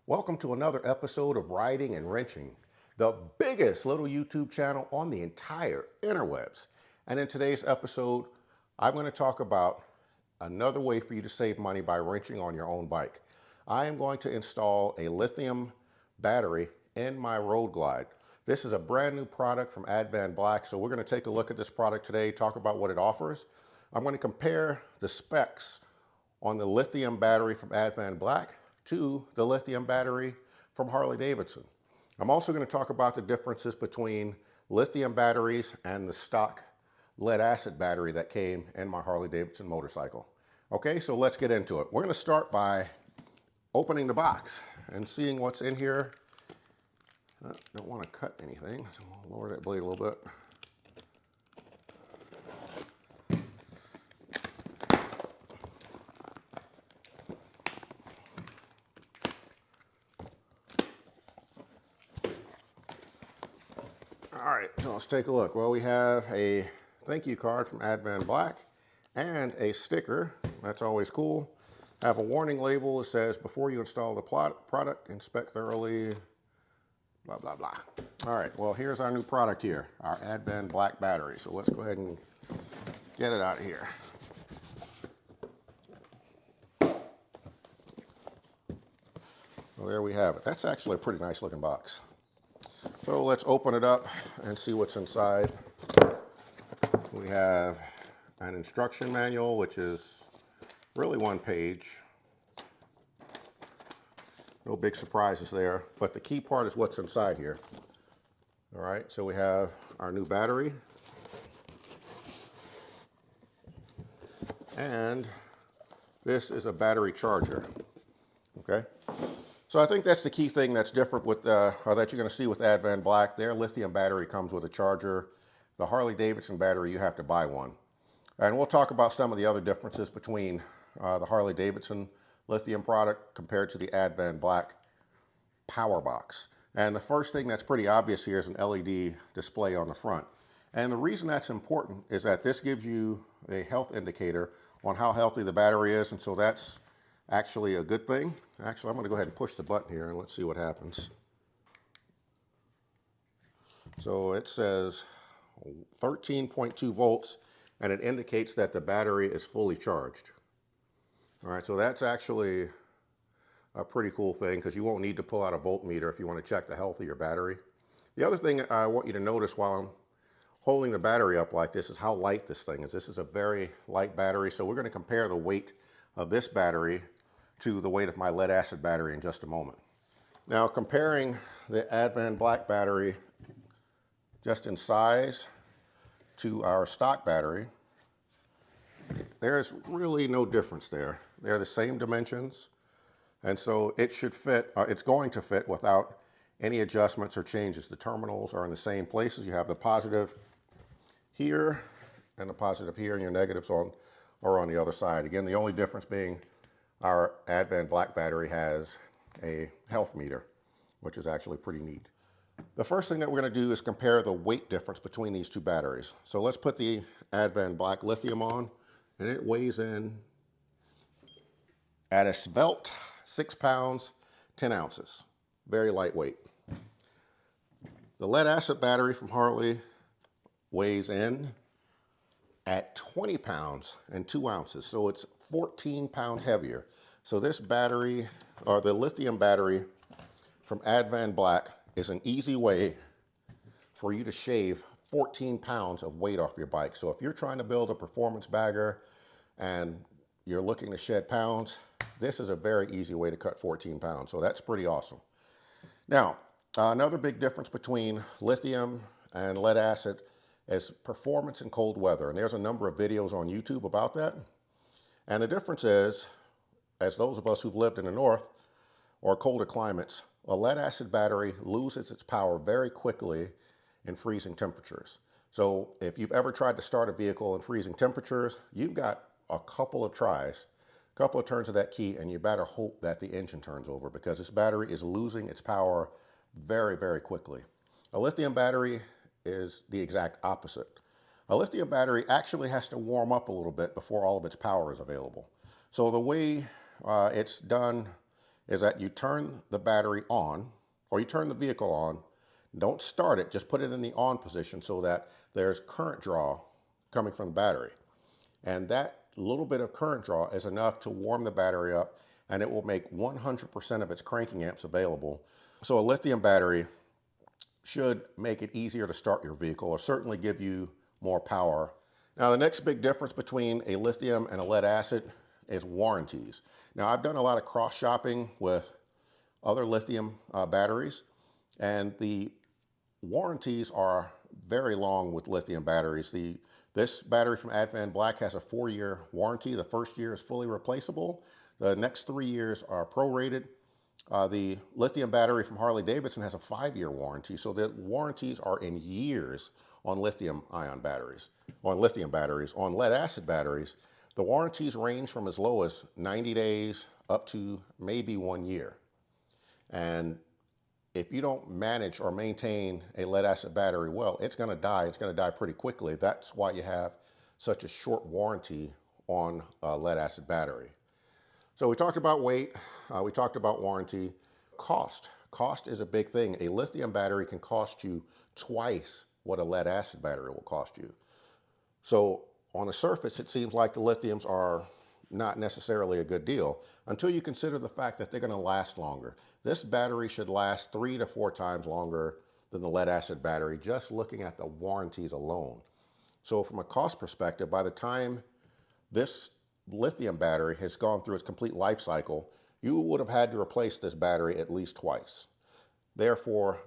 Welcome to another episode of Riding and Wrenching, the biggest little YouTube channel on the entire interwebs. And in today's episode, I'm going to talk about another way for you to save money by wrenching on your own bike. I am going to install a lithium battery in my Road Glide. This is a brand new product from AdvanBlack, so we're going to take a look at this product today, talk about what it offers. I'm going to compare the specs on the lithium battery from AdvanBlack to the lithium battery from Harley Davidson. I'm also going to talk about the differences between lithium batteries and the stock lead acid battery that came in my Harley Davidson motorcycle. Okay, so let's get into it. We're going to start by opening the box and seeing what's in here. Don't want to cut anything, so I'll lower that blade a little bit. All right, so let's take a look. Well, we have a thank you card from AdvanBlack and a sticker. That's always cool. I have a warning label that says, before you install the product, inspect thoroughly, blah, blah, blah. All right, well, here's our new product here, our AdvanBlack battery. So let's go ahead and get it out of here. Well, there we have it. That's actually a pretty nice looking box. So let's open it up and see what's inside. We have an instruction manual, which is really one page. No big surprises there, but the key part is what's inside here. All right, so we have our new battery. And this is a battery charger, okay? So I think that's the key thing that's different with, or that you're going to see with AdvanBlack. Their lithium battery comes with a charger. The Harley Davidson battery, you have to buy one. And we'll talk about some of the other differences between the Harley Davidson lithium product compared to the AdvanBlack POWERBOX. And the first thing that's pretty obvious here is an LED display on the front. And the reason that's important is that this gives you a health indicator on how healthy the battery is, and so that's actually a good thing. Actually, I'm going to go ahead and push the button here and let's see what happens. So it says 13.2 volts, and it indicates that the battery is fully charged. All right, so that's actually a pretty cool thing because you won't need to pull out a voltmeter if you want to check the health of your battery. The other thing I want you to notice while I'm holding the battery up like this is how light this thing is. This is a very light battery, so we're going to compare the weight of this battery to the weight of my lead acid battery in just a moment. Now, comparing the AdvanBlack battery just in size to our stock battery, there's really no difference there. They're the same dimensions, and so it should fit, it's going to fit without any adjustments or changes. The terminals are in the same places. You have the positive here and the positive here, and your negatives are on the other side. Again, the only difference being our AdvanBlack battery has a health meter, which is actually pretty neat. The first thing that we're going to do is compare the weight difference between these two batteries. So let's put the AdvanBlack Lithium on, and it weighs in at a svelte 6 pounds, 10 ounces. Very lightweight. The lead acid battery from Harley weighs in at 20 pounds and 2 ounces. So it's 14 pounds heavier. So this battery, or the lithium battery from AdvanBlack, is an easy way for you to shave 14 pounds of weight off your bike. So if you're trying to build a performance bagger and you're looking to shed pounds, this is a very easy way to cut 14 pounds. So that's pretty awesome. Now, another big difference between lithium and lead acid is performance in cold weather. And there's a number of videos on YouTube about that. And the difference is, as those of us who've lived in the north or colder climates, a lead acid battery loses its power very quickly in freezing temperatures. So if you've ever tried to start a vehicle in freezing temperatures, you've got a couple of tries, a couple of turns of that key, and you better hope that the engine turns over because this battery is losing its power very, very quickly. A lithium battery is the exact opposite. A lithium battery actually has to warm up a little bit before all of its power is available. So the way it's done is that you turn the battery on, or you turn the vehicle on. Don't start it, just put it in the on position so that there's current draw coming from the battery. And that little bit of current draw is enough to warm the battery up, and it will make 100% of its cranking amps available. So a lithium battery should make it easier to start your vehicle, or certainly give you more power. Now, the next big difference between a lithium and a lead acid is warranties. Now, I've done a lot of cross shopping with other lithium batteries, and the warranties are very long with lithium batteries. This battery from AdvanBlack has a 4-year warranty. The first year is fully replaceable. The next 3 years are prorated. The lithium battery from Harley Davidson has a 5-year warranty. So the warranties are in years on lithium batteries. On lead acid batteries, the warranties range from as low as 90 days up to maybe 1 year. And if you don't manage or maintain a lead acid battery well, it's going to die. It's going to die pretty quickly. That's why you have such a short warranty on a lead acid battery. So we talked about weight. We talked about warranty. Cost. Cost is a big thing. A lithium battery can cost you twice what a lead acid battery will cost you. So on the surface, it seems like the lithiums are not necessarily a good deal until you consider the fact that they're going to last longer. This battery should last 3 to 4 times longer than the lead acid battery, just looking at the warranties alone. So from a cost perspective, by the time this lithium battery has gone through its complete life cycle, you would have had to replace this battery at least twice. Therefore,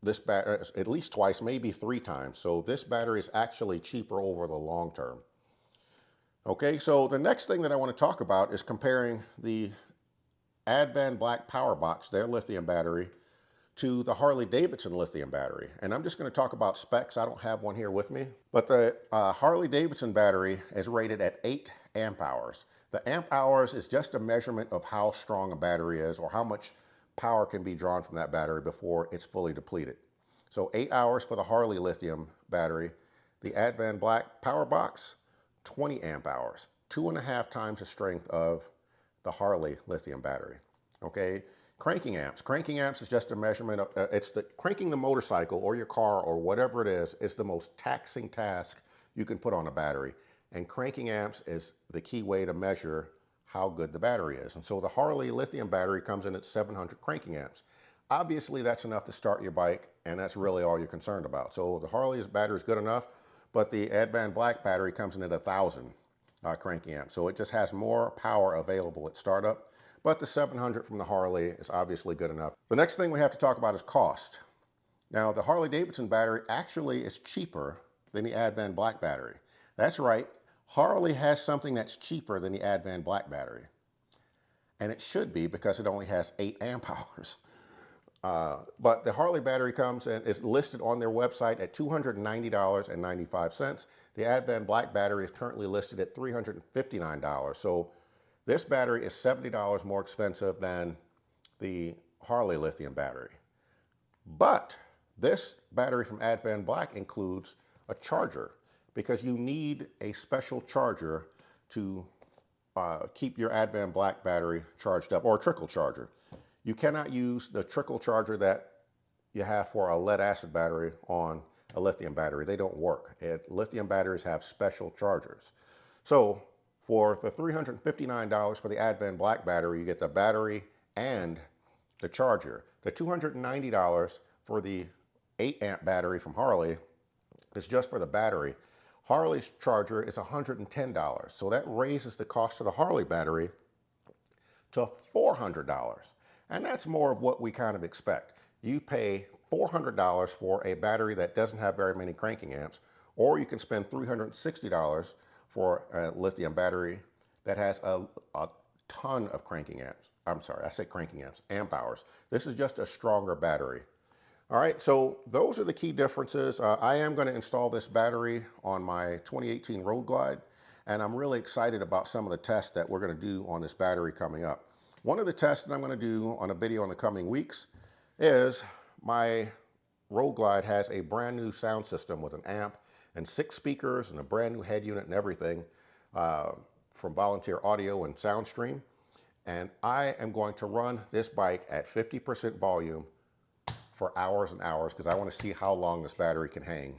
this battery, at least twice, maybe 3 times. So this battery is actually cheaper over the long term. Okay, so the next thing that I want to talk about is comparing the AdvanBlack POWERBOX, their lithium battery, to the Harley Davidson lithium battery. And I'm just going to talk about specs. I don't have one here with me, but the Harley Davidson battery is rated at 8 amp hours. The amp hours is just a measurement of how strong a battery is, or how much power can be drawn from that battery before it's fully depleted. So 8 hours for the Harley lithium battery. The AdvanBlack POWERBOX, 20 amp hours, 2.5 times the strength of the Harley lithium battery. Okay, cranking amps. Cranking amps is just a measurement of, cranking the motorcycle or your car or whatever it is the most taxing task you can put on a battery. And cranking amps is the key way to measure how good the battery is. And so the Harley lithium battery comes in at 700 cranking amps. Obviously, that's enough to start your bike, and that's really all you're concerned about. So the Harley's battery is good enough, but the AdvanBlack battery comes in at 1,000 cranking amps. So it just has more power available at startup, but the 700 from the Harley is obviously good enough. The next thing we have to talk about is cost. Now, the Harley Davidson battery actually is cheaper than the AdvanBlack battery. That's right, Harley has something that's cheaper than the AdvanBlack battery. And it should be, because it only has 8 amp hours. But the Harley battery comes and is listed on their website at $290.95. The AdvanBlack battery is currently listed at $359. So this battery is $70 more expensive than the Harley lithium battery. But this battery from AdvanBlack includes a charger, because you need a special charger to keep your AdvanBlack battery charged up, or a trickle charger. You cannot use the trickle charger that you have for a lead acid battery on a lithium battery. They don't work. Lithium batteries have special chargers. So for the $359 for the AdvanBlack battery, you get the battery and the charger. The $290 for the 8 amp battery from Harley is just for the battery. Harley's charger is $110. So that raises the cost of the Harley battery to $400. And that's more of what we kind of expect. You pay $400 for a battery that doesn't have very many cranking amps, or you can spend $360 for a lithium battery that has a ton of cranking amps. I'm sorry, I say cranking amps, amp hours. This is just a stronger battery. All right, so those are the key differences. I am going to install this battery on my 2018 Road Glide, and I'm really excited about some of the tests that we're going to do on this battery coming up. One of the tests that I'm going to do on a video in the coming weeks is my Road Glide has a brand new sound system with an amp and 6 speakers and a brand new head unit and everything from Volunteer Audio and SoundStream. And I am going to run this bike at 50% volume for hours and hours because I want to see how long this battery can hang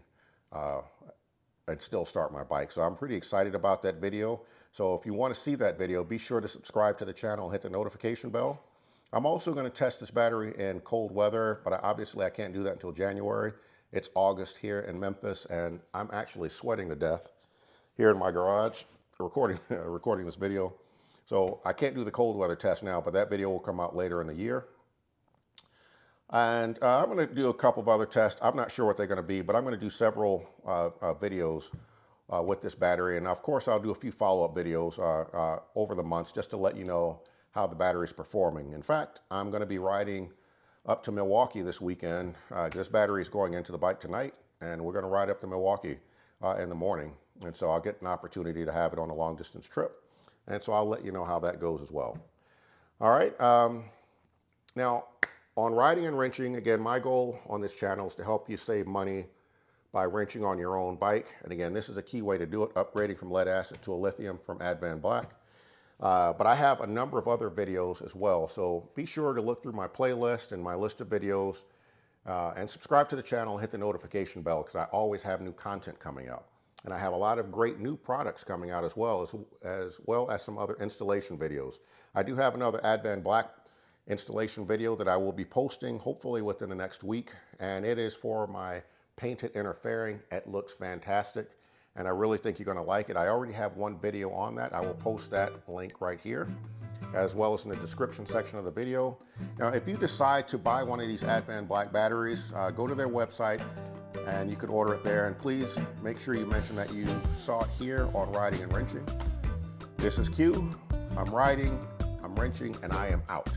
and still start my bike. So I'm pretty excited about that video. So if you want to see that video, be sure to subscribe to the channel and hit the notification bell. I'm also going to test this battery in cold weather, but obviously I can't do that until January. It's August here in Memphis, and I'm actually sweating to death here in my garage recording this video. So I can't do the cold weather test now, but that video will come out later in the year. And I'm going to do a couple of other tests. I'm not sure what they're going to be, but I'm going to do several videos with this battery. And of course, I'll do a few follow-up videos over the months just to let you know how the battery is performing. In fact, I'm going to be riding up to Milwaukee this weekend. This battery is going into the bike tonight, and we're going to ride up to Milwaukee in the morning. And so I'll get an opportunity to have it on a long distance trip. And so I'll let you know how that goes as well. All right. Now, on riding and wrenching, again, my goal on this channel is to help you save money by wrenching on your own bike. And again, this is a key way to do it, upgrading from lead acid to a lithium from AdvanBlack. But I have a number of other videos as well. So be sure to look through my playlist and my list of videos and subscribe to the channel and hit the notification bell because I always have new content coming out. And I have a lot of great new products coming out as well as some other installation videos. I do have another AdvanBlack installation video that I will be posting hopefully within the next week. And it is for my painted inner fairing. It looks fantastic. And I really think you're going to like it. I already have one video on that. I will post that link right here, as well as in the description section of the video. Now, if you decide to buy one of these AdvanBlack batteries, go to their website and you can order it there. And please make sure you mention that you saw it here on Riding and Wrenching. This is Q. I'm riding, I'm wrenching, and I am out.